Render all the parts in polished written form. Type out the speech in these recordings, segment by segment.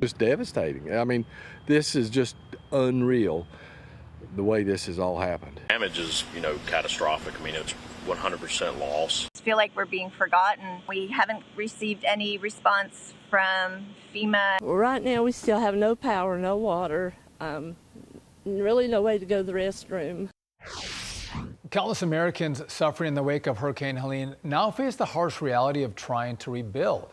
It's devastating. I mean, this is just unreal, the way this has all happened. Damage is, catastrophic. I mean, it's 100% loss. I feel like we're being forgotten. We haven't received any response from FEMA. Well, right now we still have no power, no water, really no way to go to the restroom. Countless Americans suffering in the wake of Hurricane Helene now face the harsh reality of trying to rebuild.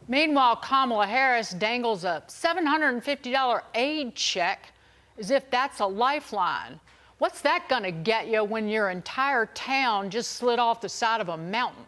Meanwhile, Kamala Harris dangles a $750 aid check as if that's a lifeline. What's that going to get you when your entire town just slid off the side of a mountain?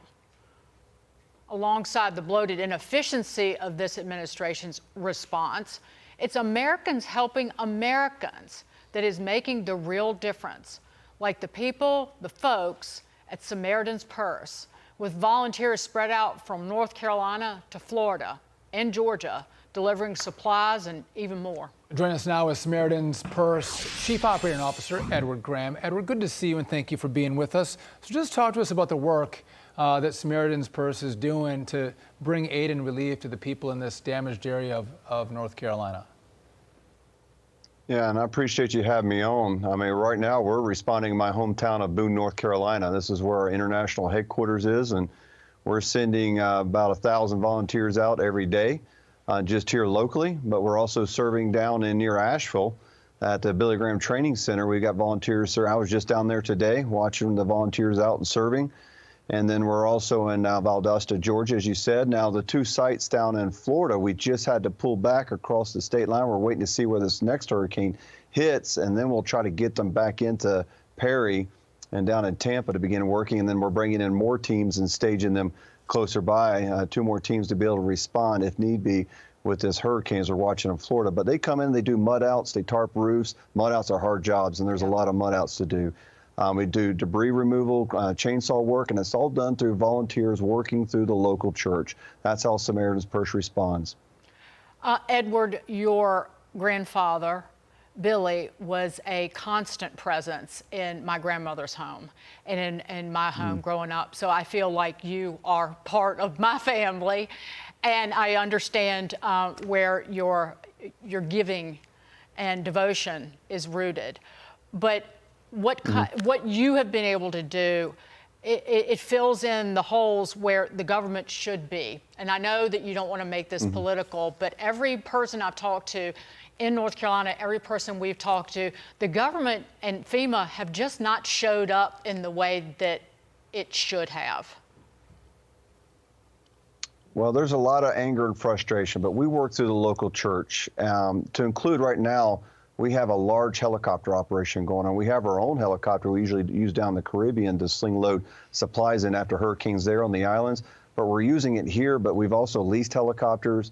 Alongside the bloated inefficiency of this administration's response, it's Americans helping Americans that is making the real difference, like the people, the folks at Samaritan's Purse, with volunteers spread out from North Carolina to Florida and Georgia, delivering supplies and even more. Joining us now is Samaritan's Purse Chief Operating Officer Edward Graham. Edward, good to see you and thank you for being with us. So just talk to us about the work that Samaritan's Purse is doing to bring aid and relief to the people in this damaged area of North Carolina. Yeah, and I appreciate you having me on. I mean, right now we're responding in my hometown of Boone, North Carolina. This is where our international headquarters is, and we're sending about 1,000 volunteers out every day, just here locally, but we're also serving down in near Asheville at the Billy Graham Training Center. We got volunteers, sir. I was just down there today watching the volunteers out and serving. And then we're also in Valdosta, Georgia, as you said. Now, the two sites down in Florida, we just had to pull back across the state line. We're waiting to see where this next hurricane hits, and then we'll try to get them back into Perry and down in Tampa to begin working. And then we're bringing in more teams and staging them closer by, 2 more teams to be able to respond if need be with this hurricane as we're watching in Florida. But they come in, they do mud outs, they tarp roofs. Mud outs are hard jobs, and there's a lot of mud outs to do. We do debris removal, chainsaw work, and it's all done through volunteers working through the local church. That's how Samaritan's Purse responds. Edward, your grandfather, Billy, was a constant presence in my grandmother's home and in my home growing up. So I feel like you are part of my family, and I understand where your giving and devotion is rooted. But what you have been able to do, it fills in the holes where the government should be. And I know that you don't want to make this political, but every person I've talked to in North Carolina, every person we've talked to, the government and FEMA have just not showed up in the way that it should have. Well, there's a lot of anger and frustration, but we work through the local church. To include right now, we have a large helicopter operation going on. We have our own helicopter we usually use down in the Caribbean to sling load supplies in after hurricanes there on the islands. But we're using it here, but we've also leased helicopters.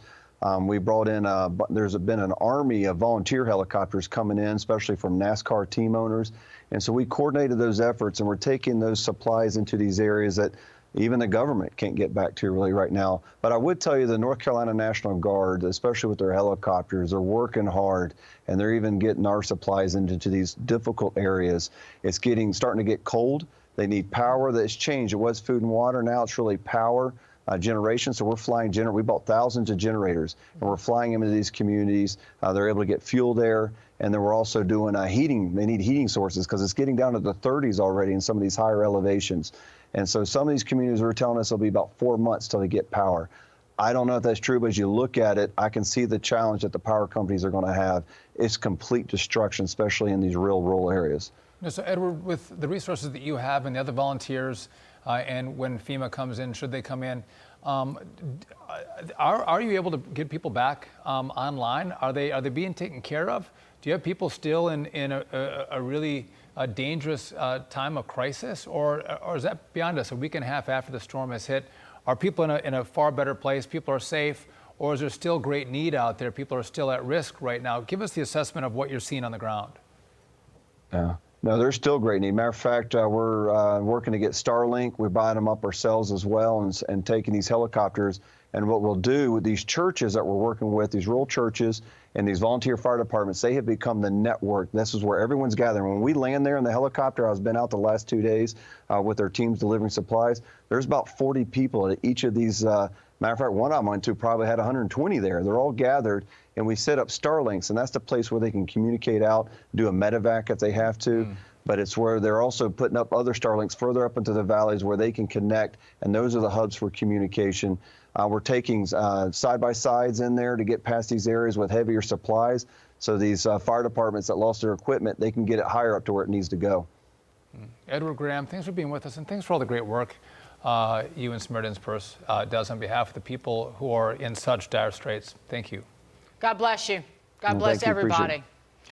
We brought in, there's been an army of volunteer helicopters coming in, especially from NASCAR team owners. And so we coordinated those efforts, and we're taking those supplies into these areas that even the government can't get back to really right now. But I would tell you the North Carolina National Guard, especially with their helicopters, are working hard, and they're even getting our supplies into these difficult areas. It's starting to get cold. They need power. That's changed. It was food and water. Now it's really power generation. So we're flying we bought thousands of generators, and we're flying them into these communities. They're able to get fuel there. And then we're also doing heating. They need heating sources because it's getting down to the 30s already in some of these higher elevations. And so some of these communities are telling us it'll be about 4 months till they get power. I don't know if that's true, but as you look at it, I can see the challenge that the power companies are going to have. It's complete destruction, especially in these real rural areas. So, Edward, with the resources that you have and the other volunteers, and when FEMA comes in, should they come in, are you able to get people back online? Are they being taken care of? Do you have people still in a really dangerous time of crisis, or is that beyond us? A week and a half after the storm has hit, are people in a far better place? People are safe, or is there still great need out there? People are still at risk right now. Give us the assessment of what you're seeing on the ground. Yeah. No, there's still great need. Matter of fact, we're working to get Starlink. We're buying them up ourselves as well, and taking these helicopters. And what we'll do with these churches that we're working with, these rural churches and these volunteer fire departments, they have become the network. This is where everyone's gathering. When we land there in the helicopter, I've been out the last 2 days with their teams delivering supplies. There's about 40 people at each of these Matter of fact, one I went to probably had 120 there. They're all gathered, and we set up Starlinks, and that's the place where they can communicate out, do a medevac if they have to. But it's where they're also putting up other Starlinks further up into the valleys where they can connect, and those are the hubs for communication. We're taking side-by-sides in there to get past these areas with heavier supplies, so these fire departments that lost their equipment, they can get it higher up to where it needs to go. Edward Graham, thanks for being with us, and thanks for all the great work you and Samaritan's Purse does on behalf of the people who are in such dire straits. Thank you. God bless you. God bless Thank you. Appreciate it. everybody.